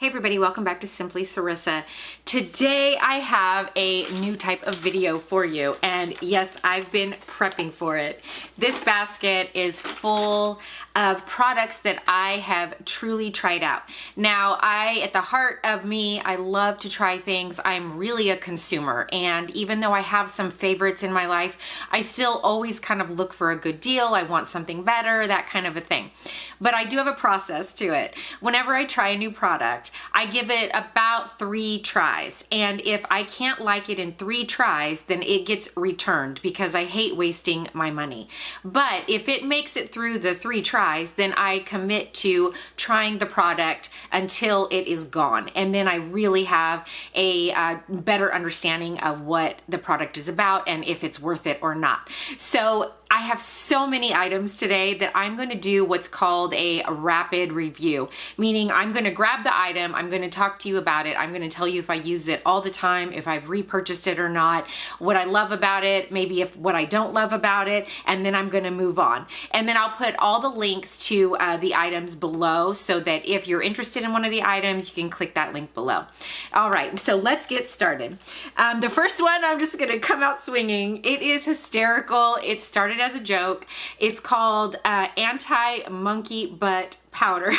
Hey everybody, welcome back to Simply Sarissa. Today I have a new type of video for you, and yes, I've been prepping for it. This basket is full of products that I have truly tried out. Now, at the heart of me, I love to try things. I'm really a consumer, and even though I have some favorites in my life, I still always kind of look for a good deal. I want something better, that kind of a thing. But I do have a process to it. Whenever I try a new product, I give it about 3 tries, and if I can't like it in 3 tries, then it gets returned because I hate wasting my money. But if it makes it through the 3 tries, then I commit to trying the product until it is gone, and then I really have a better understanding of what the product is about and if it's worth it or not. So I have so many items today that I'm going to do what's called a rapid review, meaning I'm going to grab the item, I'm going to talk to you about it, I'm going to tell you if I use it all the time, if I've repurchased it or not, what I love about it, maybe what I don't love about it, and then I'm going to move on. And then I'll put all the links to the items below so that if you're interested in one of the items, you can click that link below. All right, so let's get started. The first one, I'm just going to come out swinging. It is hysterical. It started as a joke. It's called anti-monkey butt powder.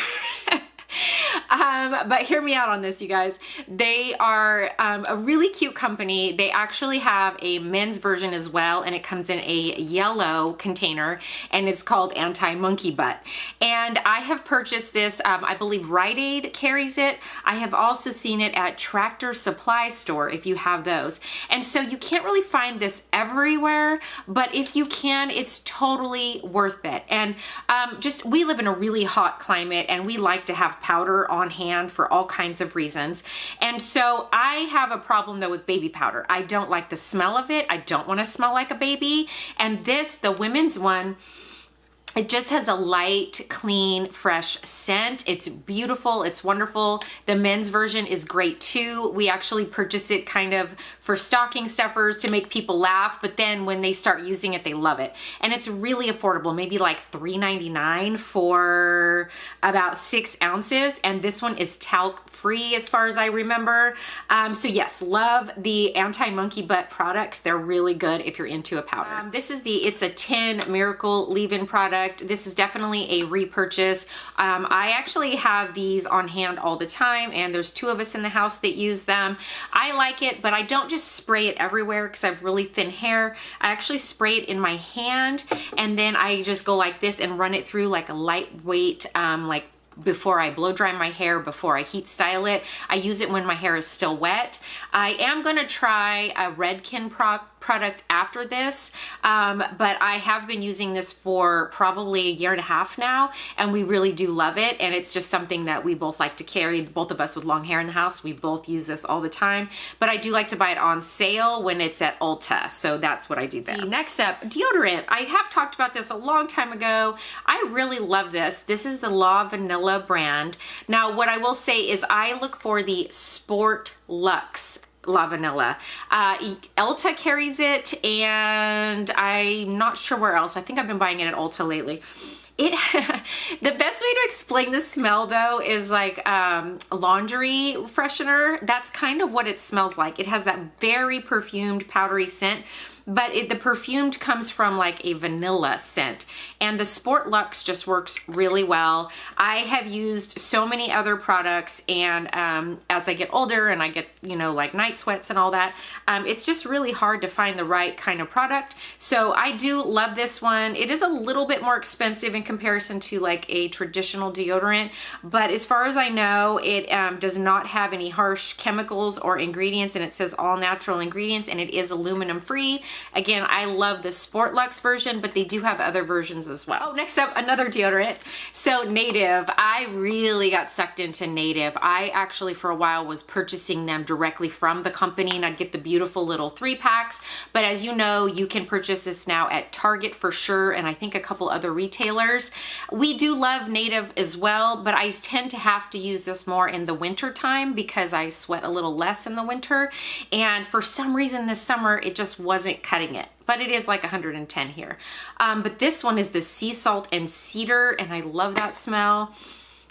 But hear me out on this, you guys. They are a really cute company. They actually have a men's version as well, and it comes in a yellow container, and it's called Anti-Monkey Butt. And I have purchased this, I believe Rite Aid carries it. I have also seen it at Tractor Supply Store, if you have those. And so you can't really find this everywhere, but if you can, it's totally worth it. And we live in a really hot climate, and we like to have powder on hand for all kinds of reasons. And so I have a problem though with baby powder. I don't like the smell of it. I don't want to smell like a baby. And this, the women's one, it just has a light, clean, fresh scent. It's beautiful. It's wonderful. The men's version is great too. We actually purchase it kind of for stocking stuffers to make people laugh, but then when they start using it, they love it. And it's really affordable, maybe like $3.99 for about 6 ounces. And this one is talc free as far as I remember. So yes, love the anti-monkey butt products. They're really good if you're into a powder. It's a 10 Miracle leave-in product. This is definitely a repurchase. I actually have these on hand all the time, and there's 2 of us in the house that use them. I like it, but I don't just spray it everywhere because I have really thin hair. I actually spray it in my hand, and then I just go like this and run it through like a lightweight, before I blow dry my hair, before I heat style it. I use it when my hair is still wet. I am gonna try a Redken product after this, but I have been using this for probably 1.5 years now, and we really do love it, and it's just something that we both like to carry. Both of us with long hair in the house, we both use this all the time, but I do like to buy it on sale when it's at Ulta, so that's what I do there. Next up, deodorant. I have talked about this a long time ago. I really love this. This is the LaVanilla brand. Now, what I will say is I look for the Sport Luxe LaVanilla. Ulta carries it, and I'm not sure where else. I think I've been buying it at Ulta lately. The best way to explain the smell though is like laundry freshener. That's kind of what it smells like. It has that very perfumed powdery scent, but the perfumed comes from like a vanilla scent, and the Sport Luxe just works really well. I have used so many other products, and as I get older and I get, like night sweats and all that, it's just really hard to find the right kind of product. So I do love this one. It is a little bit more expensive in comparison to like a traditional deodorant, but as far as I know, it does not have any harsh chemicals or ingredients, and it says all natural ingredients, and it is aluminum free. Again, I love the Sport Luxe version, but they do have other versions as well. Oh, next up, another deodorant. So Native, I really got sucked into Native. I actually for a while was purchasing them directly from the company, and I'd get the beautiful little 3-packs. But as you know, you can purchase this now at Target for sure, and I think a couple other retailers. We do love Native as well, but I tend to have to use this more in the winter time because I sweat a little less in the winter. And for some reason this summer, it just wasn't cutting it. But it is like 110 here. But this one is the sea salt and cedar, and I love that smell.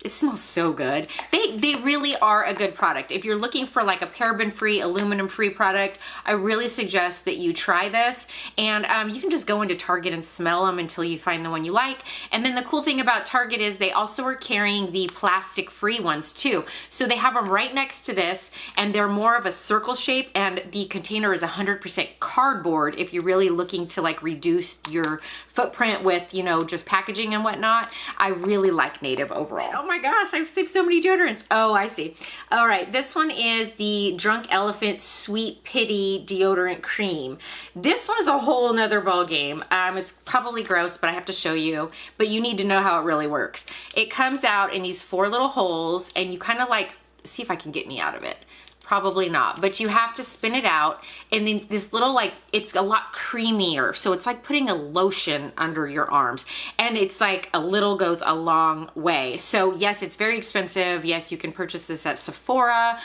It smells so good. They really are a good product. If you're looking for like a paraben-free, aluminum-free product, I really suggest that you try this. And you can just go into Target and smell them until you find the one you like. And then the cool thing about Target is they also are carrying the plastic-free ones too. So they have them right next to this, and they're more of a circle shape, and the container is 100% cardboard if you're really looking to like reduce your footprint with, you know, just packaging and whatnot. I really like Native overall. Oh my gosh, I've saved so many deodorants. Oh, I see. All right, this one is the Drunk Elephant Sweet Piti Deodorant Cream. This one is a whole nother ball game. It's probably gross, but I have to show you, but you need to know how it really works. It comes out in these 4 little holes, and you kind of like, see if I can get me out of it. Probably not, but you have to spin it out, and then this little, like, it's a lot creamier, so it's like putting a lotion under your arms, and it's like a little goes a long way. So yes, it's very expensive. Yes, you can purchase this at Sephora.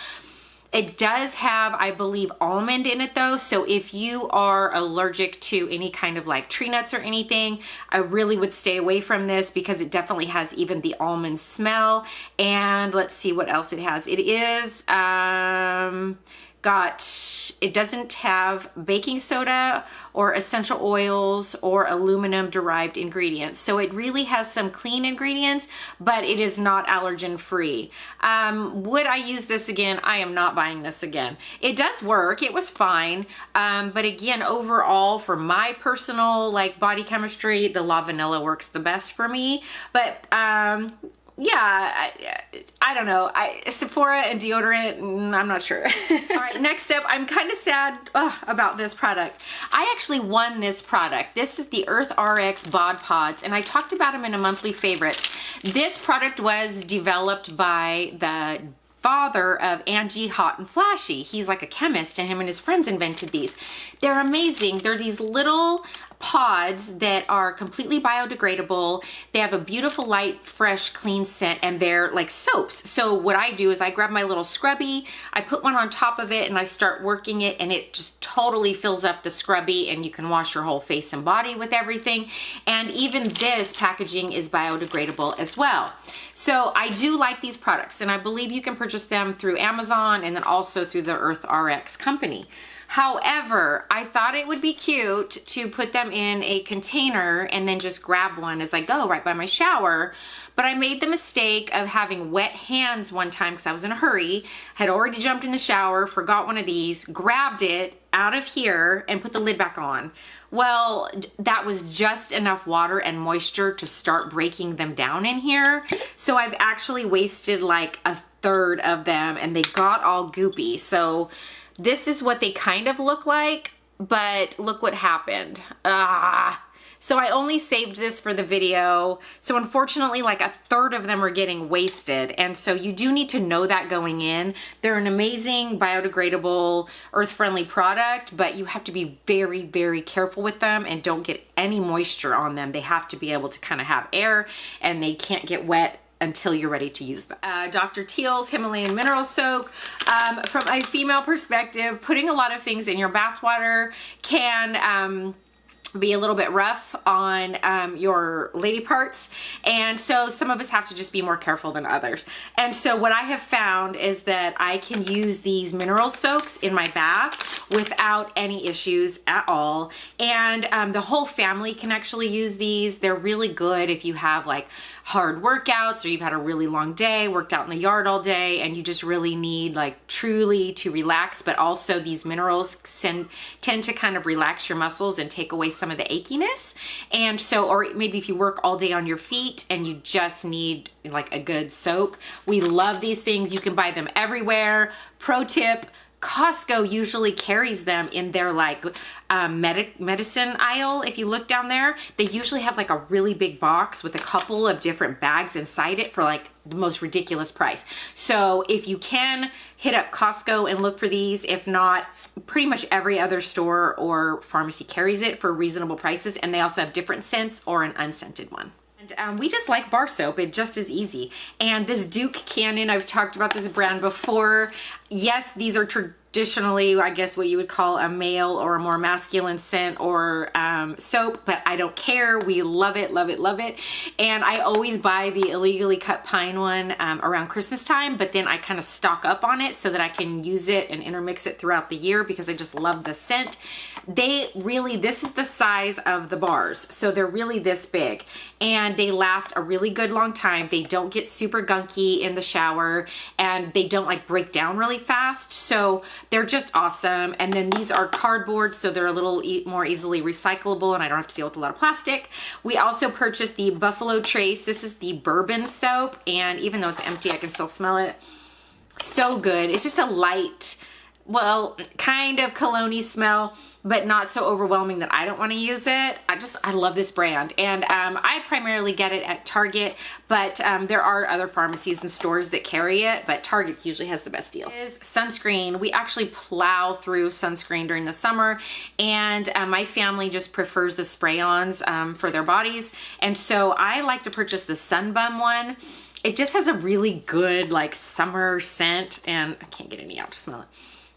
It does have, I believe, almond in it though, so if you are allergic to any kind of like tree nuts or anything, I really would stay away from this because it definitely has even the almond smell. And let's see what else it has. It is it doesn't have baking soda or essential oils or aluminum derived ingredients. So it really has some clean ingredients, but it is not allergen free. Would I use this again? I am not buying this again. It does work. It was fine. But again, overall for my personal like body chemistry, the LaVanilla works the best for me. But yeah, I don't know. Sephora and deodorant, I'm not sure. All right, next up, I'm kind of sad about this product. I actually won this product. This is the EarthRx Bod Pods, and I talked about them in a monthly favorites. This product was developed by the father of Angie Hot and Flashy. He's like a chemist, and him and his friends invented these. They're amazing. They're these little pods that are completely biodegradable. They have a beautiful, light, fresh, clean scent, and they're like soaps. So what I do is I grab my little scrubby, I put one on top of it, and I start working it, and it just totally fills up the scrubby, and you can wash your whole face and body with everything. And even this packaging is biodegradable as well. So I do like these products, and I believe you can purchase them through Amazon and then also through the EarthRx company. However, I thought it would be cute to put them in a container and then just grab one as I go right by my shower. But I made the mistake of having wet hands one time because I was in a hurry, had already jumped in the shower, forgot one of these, grabbed it out of here and put the lid back on. Well, that was just enough water and moisture to start breaking them down in here. So I've actually wasted like a third of them, and they got all goopy. So this is what they kind of look like, but look what happened. So I only saved this for the video. So unfortunately, like a third of them are getting wasted. And so you do need to know that going in. They're an amazing biodegradable, earth-friendly product, but you have to be very, very careful with them and don't get any moisture on them. They have to be able to kind of have air, and they can't get wet until you're ready to use them. Dr. Teals Himalayan Mineral Soak. From a female perspective, putting a lot of things in your bathwater can be a little bit rough on your lady parts, and so some of us have to just be more careful than others. And so what I have found is that I can use these mineral soaks in my bath without any issues at all, and the whole family can actually use these. They're really good if you have like hard workouts, or you've had a really long day, worked out in the yard all day, and you just really need like truly to relax. But also these minerals tend to kind of relax your muscles and take away some of the achiness. And so, or maybe if you work all day on your feet and you just need like a good soak, we love these things. You can buy them everywhere. Pro tip, Costco usually carries them in their like medicine aisle. If you look down there, they usually have like a really big box with a couple of different bags inside it for like the most ridiculous price. So if you can, hit up Costco and look for these. If not, pretty much every other store or pharmacy carries it for reasonable prices, and they also have different scents or an unscented one. And we just like bar soap. It just is easy. And this Duke Cannon, I've talked about this brand before. Yes, these are traditionally, I guess what you would call a male or a more masculine scent or soap, but I don't care. We love it, love it, love it. And I always buy the illegally cut pine one around Christmas time, but then I kind of stock up on it so that I can use it and intermix it throughout the year because I just love the scent. This is the size of the bars, so they're really this big, and they last a really good long time. They don't get super gunky in the shower, and they don't like break down really fast, so they're just awesome. And then these are cardboard, so they're a little more easily recyclable, and I don't have to deal with a lot of plastic. We also purchased the Buffalo Trace. This is the bourbon soap, and even though it's empty, I can still smell it. So good. It's just a light, well, kind of cologne-y smell, but not so overwhelming that I don't want to use it. I love this brand. And I primarily get it at Target, but there are other pharmacies and stores that carry it, but Target usually has the best deals. Is sunscreen. We actually plow through sunscreen during the summer, and my family just prefers the spray-ons for their bodies. And so I like to purchase the Sun Bum one. It just has a really good like summer scent, and I can't get any out to smell it.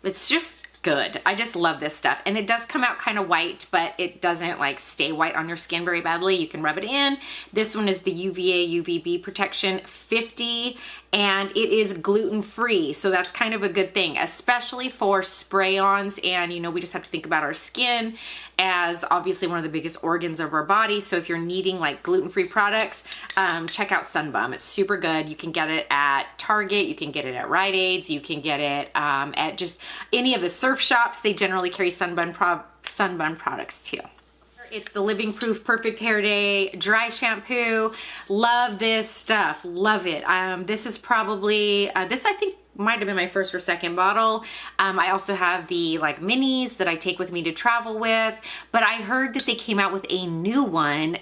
It's just good. I just love this stuff. And it does come out kind of white, but it doesn't like stay white on your skin very badly. You can rub it in. This one is the UVA UVB protection 50, and it is gluten-free. So that's kind of a good thing, especially for spray-ons. And you know, we just have to think about our skin as obviously one of the biggest organs of our body. So if you're needing like gluten-free products, check out Sun Bum. It's super good. You can get it at Target, you can get it at Rite Aids, you can get it at just any of the surf shops. They generally carry Sun Bum products too. It's the Living Proof Perfect Hair Day dry shampoo. Love this stuff. Love it. This is probably, this I think might have been my first or second bottle. I also have the like minis that I take with me to travel with, but I heard that they came out with a new one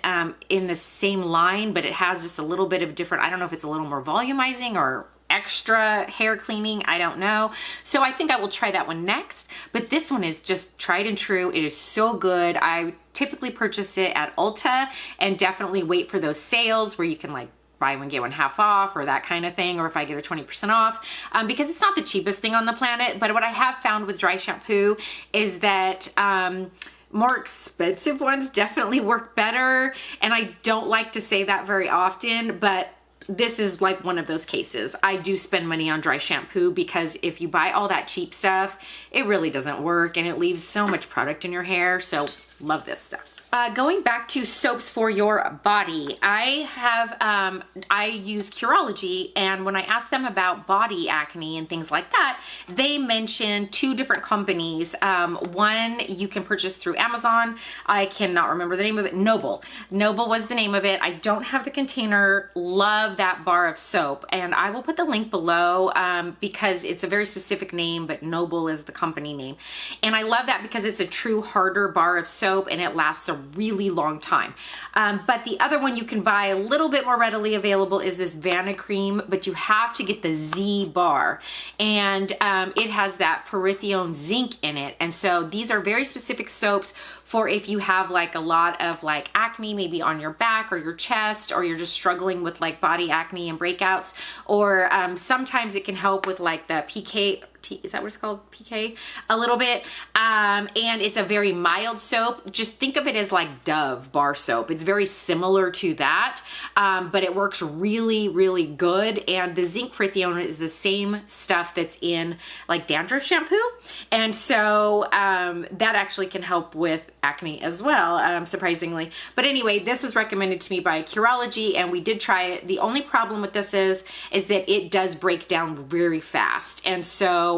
in the same line, but it has just a little bit of different, I don't know if it's a little more volumizing or extra hair cleaning, I don't know. So I think I will try that one next, but this one is just tried and true. It is so good. I typically purchase it at Ulta, and definitely wait for those sales where you can like buy one get one half off or that kind of thing, or if I get a 20% off, because it's not the cheapest thing on the planet. But what I have found with dry shampoo is that more expensive ones definitely work better, and I don't like to say that very often, but this is like one of those cases. I do spend money on dry shampoo because if you buy all that cheap stuff, it really doesn't work and it leaves so much product in your hair. So love this stuff. Going back to soaps for your body, I use Curology, and when I asked them about body acne and things like that, they mentioned two different companies. One you can purchase through Amazon. I cannot remember the name of it. Noble was the name of it. I don't have the container. Love that bar of soap, and I will put the link below because it's a very specific name, but Noble is the company name. And I love that because it's a true harder bar of soap and it lasts a really long time. But the other one you can buy a little bit more readily available is this Vanicream, but you have to get the Z BAR, and it has that perithione zinc in it. And so these are very specific soaps for if you have like a lot of like acne, maybe on your back or your chest, or you're just struggling with like body acne and breakouts, or sometimes it can help with like the PK, is that what it's called? PK? A little bit. And it's a very mild soap. Just think of it as like Dove bar soap. It's very similar to that, but it works really, really good. And the zinc perithione is the same stuff that's in like dandruff shampoo. And so that actually can help with acne as well, surprisingly. But anyway, this was recommended to me by Curology, and we did try it. The only problem with this is that it does break down very fast. And so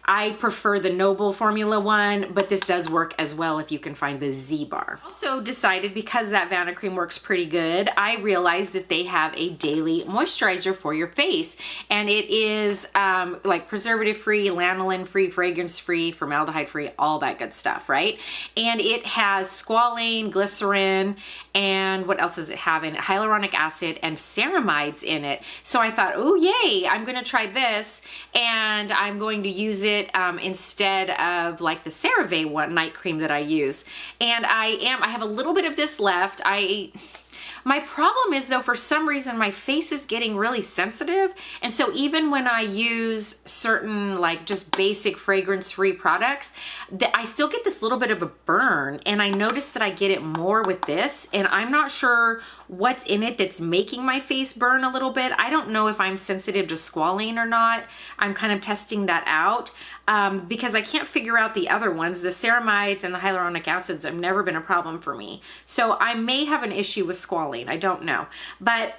I prefer the Noble formula one, but this does work as well if you can find the Z BAR. Also decided, because that Vanicream works pretty good, I realized that they have a daily moisturizer for your face, and it is like preservative free, lanolin free, fragrance free, formaldehyde free, all that good stuff, right? And it has squalane, glycerin, and what else does it have in it? Hyaluronic acid and ceramides in it. So I thought, oh yay, I'm gonna try this, and I'm going to use it instead of like the CeraVe one night cream that I use. And I have a little bit of this left. My problem is though, for some reason, my face is getting really sensitive. And so even when I use certain like just basic fragrance-free products, I still get this little bit of a burn. And I noticed that I get it more with this, and I'm not sure what's in it that's making my face burn a little bit. I don't know if I'm sensitive to squalane or not. I'm kind of testing that out because I can't figure out the other ones. The ceramides and the hyaluronic acids have never been a problem for me. So I may have an issue with squalane. I don't know. But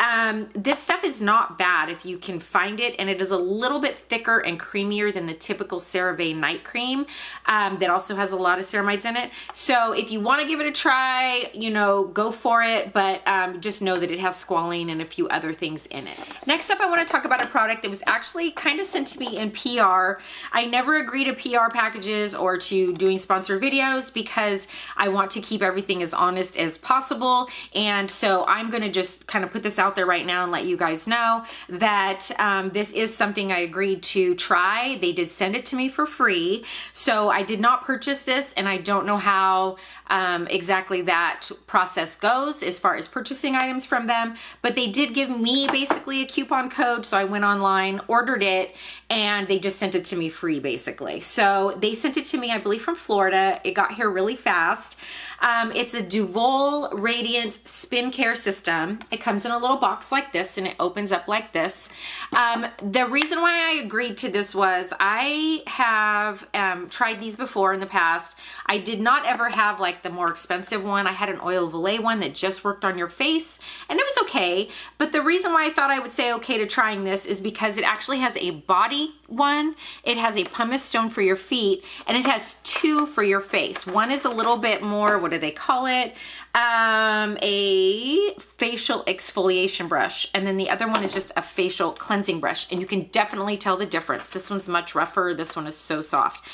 this stuff is not bad if you can find it, and it is a little bit thicker and creamier than the typical CeraVe night cream that also has a lot of ceramides in it. So if you want to give it a try, you know, go for it, but just know that it has squalane and a few other things in it. Next up, I want to talk about a product that was actually kind of sent to me in PR. I never agree to PR packages or to doing sponsored videos because I want to keep everything as honest as possible. And so I'm going to just kind of put this out there right now and let you guys know that this is something I agreed to try. They did send it to me for free. So I did not purchase this, and I don't know how exactly that process goes as far as purchasing items from them, but they did give me basically a coupon code. So I went online, ordered it, and they just sent it to me free basically. So they sent it to me, I believe, from Florida. It got here really fast. It's a Duvolle Radiance Spincare system. It comes in a little box like this, and it opens up like this. The reason why I agreed to this was I have tried these before in the past. I did not ever have like the more expensive one. I had an Oil of Olay one that just worked on your face, and it was okay. But the reason why I thought I would say okay to trying this is because it actually has a body one, it has a pumice stone for your feet, and it has two for your face. One is a little bit more, what do they call it? A facial exfoliation brush, and then the other one is just a facial cleansing brush, and you can definitely tell the difference. This one's much rougher. This one is so soft.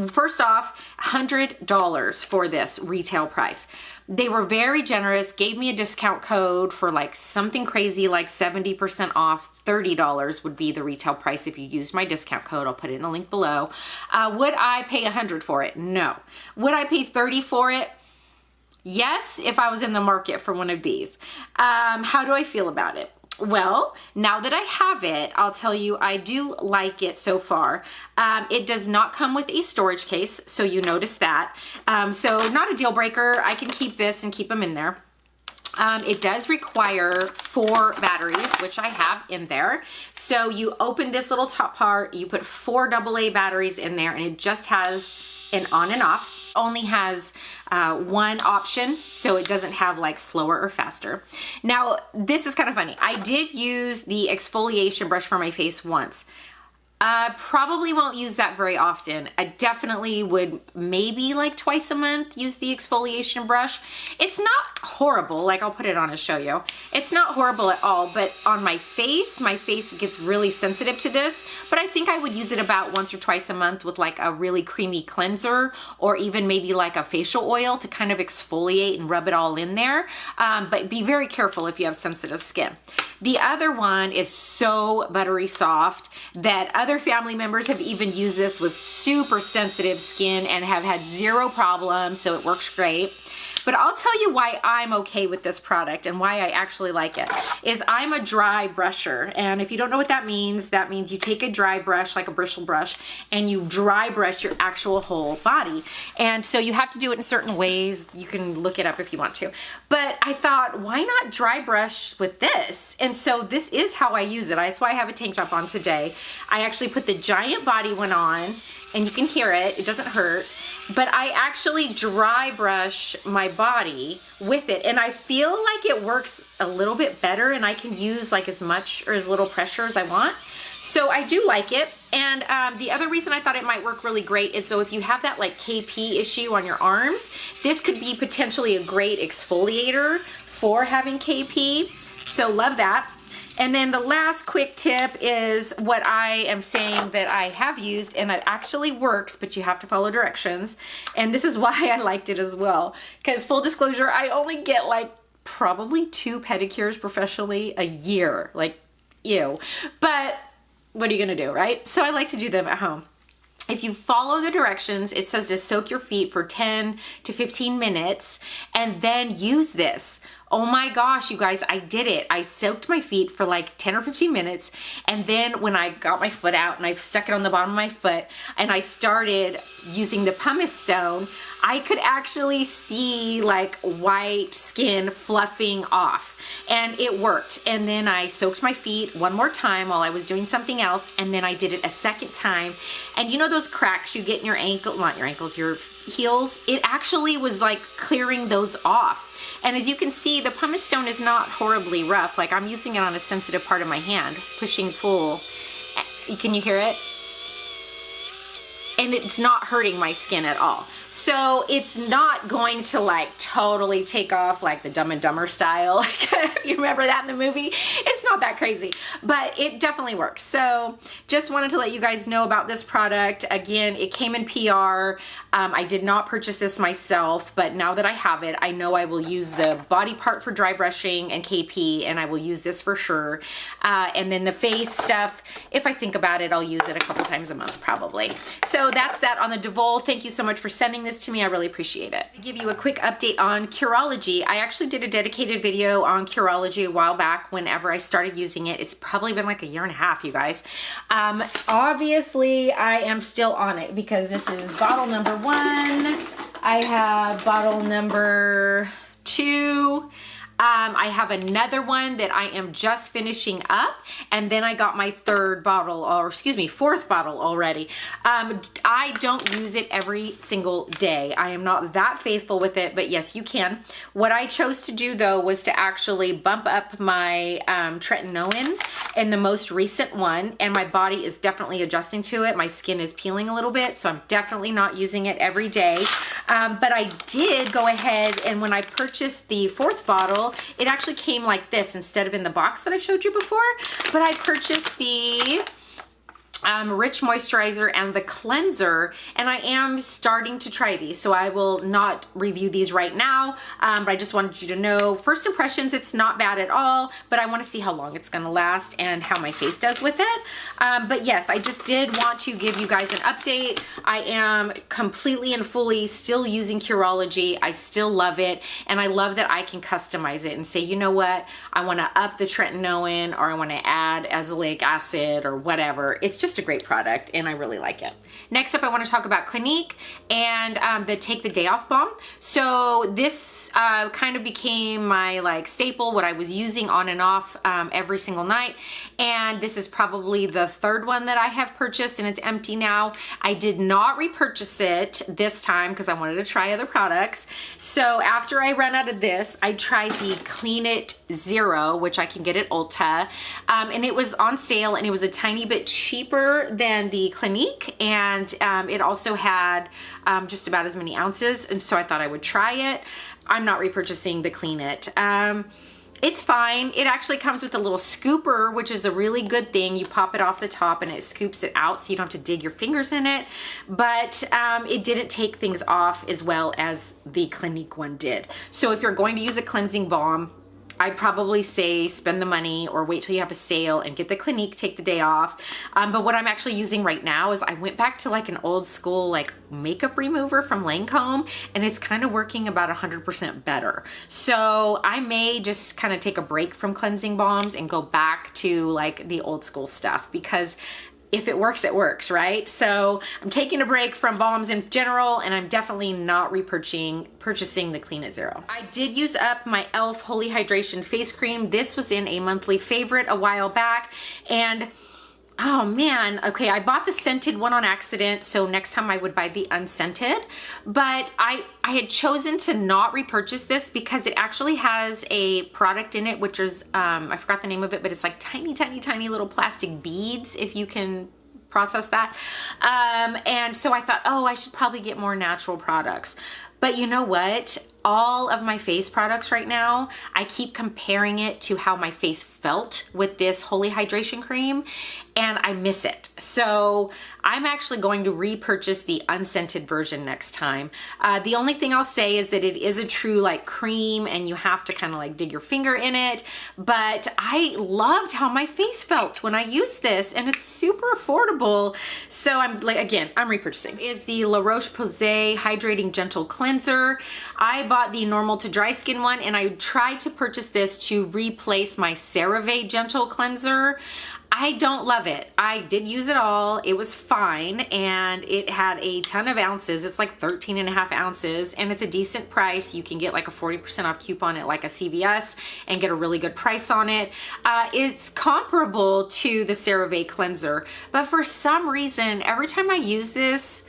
First off, $100 for this retail price. They were very generous, gave me a discount code for like something crazy like 70% off. $30 would be the retail price if you used my discount code. I'll put it in the link below. Would I pay $100 for it? No. Would I pay $30 for it? Yes, if I was in the market for one of these. How do I feel about it? Well, now that I have it, I'll tell you I do like it so far. It does not come with a storage case, so you notice that. So not a deal breaker. I can keep this and keep them in there. It does require 4 batteries, which I have in there. So you open this little top part, you put 4 AA batteries in there, and it just has an on and off. Only has one option, so it doesn't have like slower or faster. Now, this is kind of funny. I did use the exfoliation brush for my face once. Probably won't use that very often. I definitely would maybe like twice a month use the exfoliation brush. It's not horrible. Like, I'll put it on and show you. It's not horrible at all, but on my face gets really sensitive to this. But I think I would use it about once or twice a month with like a really creamy cleanser, or even maybe like a facial oil to kind of exfoliate and rub it all in there. But be very careful if you have sensitive skin. The other one is so buttery soft that other family members have even used this with super sensitive skin and have had 0 problems, so it works great. But I'll tell you why I'm okay with this product and why I actually like it. Is I'm a dry brusher, and if you don't know what that means you take a dry brush, like a bristle brush, and you dry brush your actual whole body. And so you have to do it in certain ways. You can look it up if you want to. But I thought, why not dry brush with this? And so this is how I use it. That's why I have a tank top on today. I actually put the giant body one on, and you can hear it. It doesn't hurt. But I actually dry brush my body with it, and I feel like it works a little bit better, and I can use like as much or as little pressure as I want. So I do like it. And the other reason I thought it might work really great is so if you have that like KP issue on your arms, this could be potentially a great exfoliator for having KP. So love that. And then the last quick tip is what I am saying that I have used, and it actually works, but you have to follow directions. And this is why I liked it as well. Because full disclosure, I only get like probably 2 pedicures professionally a year. Like, ew. But what are you gonna do, right? So I like to do them at home. If you follow the directions, it says to soak your feet for 10 to 15 minutes and then use this. Oh my gosh, you guys, I did it. I soaked my feet for like 10 or 15 minutes. And then when I got my foot out and I stuck it on the bottom of my foot and I started using the pumice stone, I could actually see like white skin fluffing off, and it worked. And then I soaked my feet one more time while I was doing something else, and then I did it a second time. And you know those cracks you get in your ankle, not your ankles, your heels? It actually was like clearing those off. And as you can see, the pumice stone is not horribly rough. Like, I'm using it on a sensitive part of my hand, pushing full. Can you hear it? And it's not hurting my skin at all. So it's not going to like totally take off like the Dumb and Dumber style. You remember that in the movie? It's not that crazy, but it definitely works. So just wanted to let you guys know about this product. Again, it came in PR. I did not purchase this myself, but now that I have it, I know I will use the body part for dry brushing and KP, and I will use this for sure. And then the face stuff, if I think about it, I'll use it a couple times a month probably. So that's that on the Duvolle. Thank you so much for sending this to me. I really appreciate it. To give you a quick update on Curology, I actually did a dedicated video on Curology a while back whenever I started using it. It's probably been like a year and a half, you guys. Obviously, I am still on it because this is bottle number 1. I have bottle number 2. I have another one that I am just finishing up, and then I got my fourth bottle already. I don't use it every single day. I am not that faithful with it, but yes, you can. What I chose to do though was to actually bump up my tretinoin in the most recent one, and my body is definitely adjusting to it. My skin is peeling a little bit, so I'm definitely not using it every day. But I did go ahead, and when I purchased the 4th bottle, it actually came like this instead of in the box that I showed you before. But I purchased the Rich Moisturizer and the cleanser, and I am starting to try these, so I will not review these right now, but I just wanted you to know, first impressions, it's not bad at all, but I want to see how long it's going to last and how my face does with it. But yes, I just did want to give you guys an update. I am completely and fully still using Curology. I still love it, and I love that I can customize it and say, you know what, I want to up the tretinoin, or I want to add azelaic acid or whatever. It's just a great product, and I really like it. Next up, I want to talk about Clinique and the Take the Day Off Balm. So this kind of became my like staple, what I was using on and off every single night, and this is probably the 3rd one that I have purchased, and it's empty now. I did not repurchase it this time because I wanted to try other products. So after I ran out of this, I tried the Clean It Zero, which I can get at Ulta, and it was on sale, and it was a tiny bit cheaper than the Clinique, and it also had just about as many ounces, and so I thought I would try it. I'm not repurchasing the Clean It. It's fine. It actually comes with a little scooper, which is a really good thing. You pop it off the top and it scoops it out, so you don't have to dig your fingers in it. But it didn't take things off as well as the Clinique one did. So if you're going to use a cleansing balm, I'd probably say spend the money or wait till you have a sale and get the Clinique, take the day off. But what I'm actually using right now is I went back to like an old school like makeup remover from Lancome, and it's kind of working about 100% better. So I may just kind of take a break from cleansing balms and go back to like the old school stuff, because if it works, right? So I'm taking a break from balms in general, and I'm definitely not purchasing the Clean It Zero. I did use up my e.l.f. Holy Hydration Face Cream. This was in a monthly favorite a while back, and oh man, okay, I bought the scented one on accident, so next time I would buy the unscented, but I had chosen to not repurchase this because it actually has a product in it, which is, I forgot the name of it, but it's like tiny, tiny, tiny little plastic beads, if you can process that. And so I thought, oh, I should probably get more natural products. But you know what? All of my face products right now, I keep comparing it to how my face felt with this Holy Hydration Cream, and I miss it. So I'm actually going to repurchase the unscented version next time. The only thing I'll say is that it is a true like cream, and you have to kind of like dig your finger in it, but I loved how my face felt when I used this, and it's super affordable. So I'm like, again, I'm repurchasing. Is the La Roche-Posay Hydrating Gentle Cleanser. I bought the normal to dry skin one, and I tried to purchase this to replace my CeraVe Gentle Cleanser. I don't love it. I did use it all. It was fine, and it had a ton of ounces. It's like 13.5 ounces, and it's a decent price. You can get like a 40% off coupon at like a CVS and get a really good price on it. It's comparable to the CeraVe cleanser, but for some reason, every time I use this,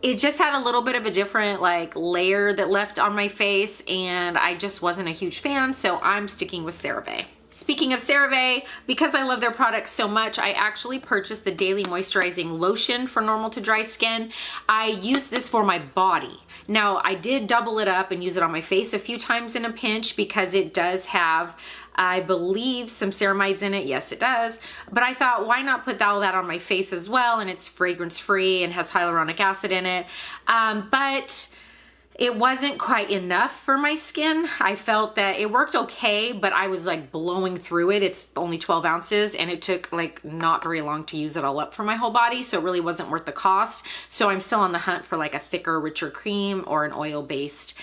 it just had a little bit of a different like layer that left on my face, and I just wasn't a huge fan, so I'm sticking with CeraVe. Speaking of CeraVe, because I love their products so much, I actually purchased the Daily Moisturizing Lotion for normal to dry skin. I use this for my body. Now, I did double it up and use it on my face a few times in a pinch because it does have, I believe, some ceramides in it. Yes, it does. But I thought, why not put all that on my face as well? And it's fragrance free and has hyaluronic acid in it. But it wasn't quite enough for my skin. I felt that it worked okay, but I was like blowing through it. It's only 12 ounces and it took like not very long to use it all up for my whole body. So it really wasn't worth the cost. So I'm still on the hunt for like a thicker, richer cream or an oil-based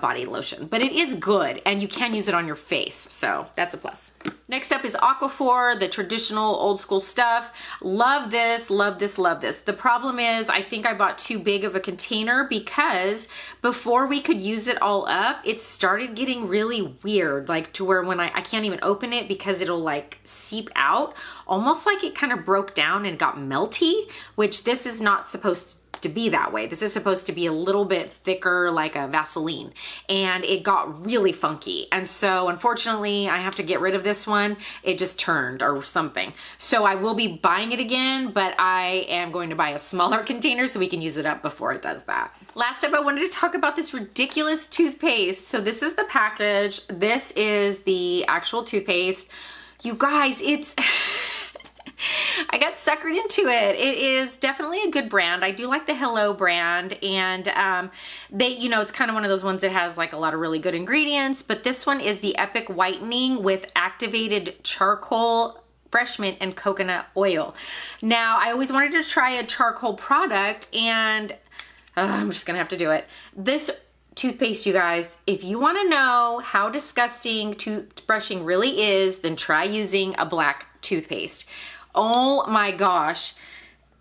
body lotion. But it is good and you can use it on your face. So that's a plus. Next up is Aquaphor, the traditional old school stuff. Love this, love this, love this. The problem is I think I bought too big of a container because before we could use it all up, it started getting really weird, like to where when I can't even open it because it'll like seep out, almost like it kind of broke down and got melty, which this is not supposed to be that way. This is supposed to be a little bit thicker, like a Vaseline, and it got really funky. And so unfortunately I have to get rid of this one. It just turned or something. So I will be buying it again, but I am going to buy a smaller container so we can use it up before it does that. Last up, I wanted to talk about this ridiculous toothpaste. So this is the package. This is the actual toothpaste. You guys, it's I got suckered into it. It is definitely a good brand. I do like the Hello brand, and they, you know, it's kind of one of those ones that has like a lot of really good ingredients, but this one is the Epic Whitening with activated charcoal, fresh mint, and coconut oil. Now, I always wanted to try a charcoal product, and I'm just gonna have to do it. This toothpaste, you guys, if you want to know how disgusting toothbrushing really is, then try using a black toothpaste. Oh my gosh,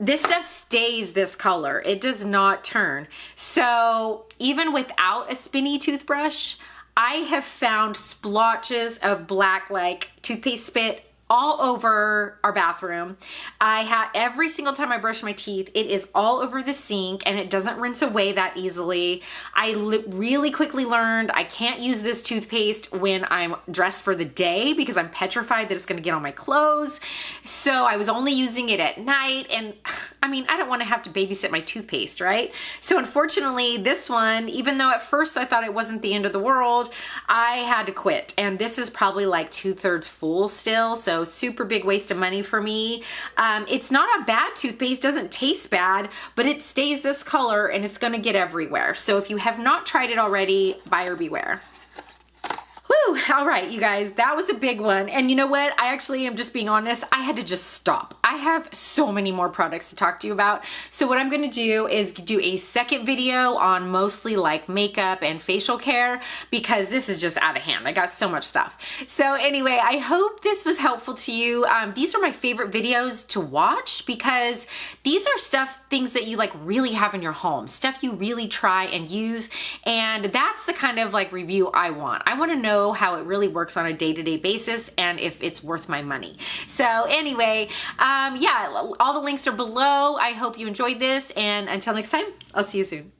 this stuff stays this color. It does not turn. So even without a spinny toothbrush, I have found splotches of black like toothpaste spit all over our bathroom. Every single time I brush my teeth, it is all over the sink and it doesn't rinse away that easily. I really quickly learned I can't use this toothpaste when I'm dressed for the day because I'm petrified that it's gonna get on my clothes. So I was only using it at night, and I mean, I don't wanna have to babysit my toothpaste, right? So unfortunately, this one, even though at first I thought it wasn't the end of the world, I had to quit. And this is probably like 2/3 full still, so super big waste of money for me. It's not a bad toothpaste, doesn't taste bad, but it stays this color and it's gonna get everywhere. So if you have not tried it already, buyer beware. Whew, all right, you guys, that was a big one. And you know what? I actually am just being honest. I had to just stop. I have so many more products to talk to you about. So what I'm gonna do is do a second video on mostly like makeup and facial care because this is just out of hand. I got so much stuff. So anyway, I hope this was helpful to you. These are my favorite videos to watch because these are things that you like really have in your home, stuff you really try and use. And that's the kind of like review I want. I wanna know how it really works on a day-to-day basis and if it's worth my money. So anyway, yeah, all the links are below. I hope you enjoyed this, and until next time, I'll see you soon.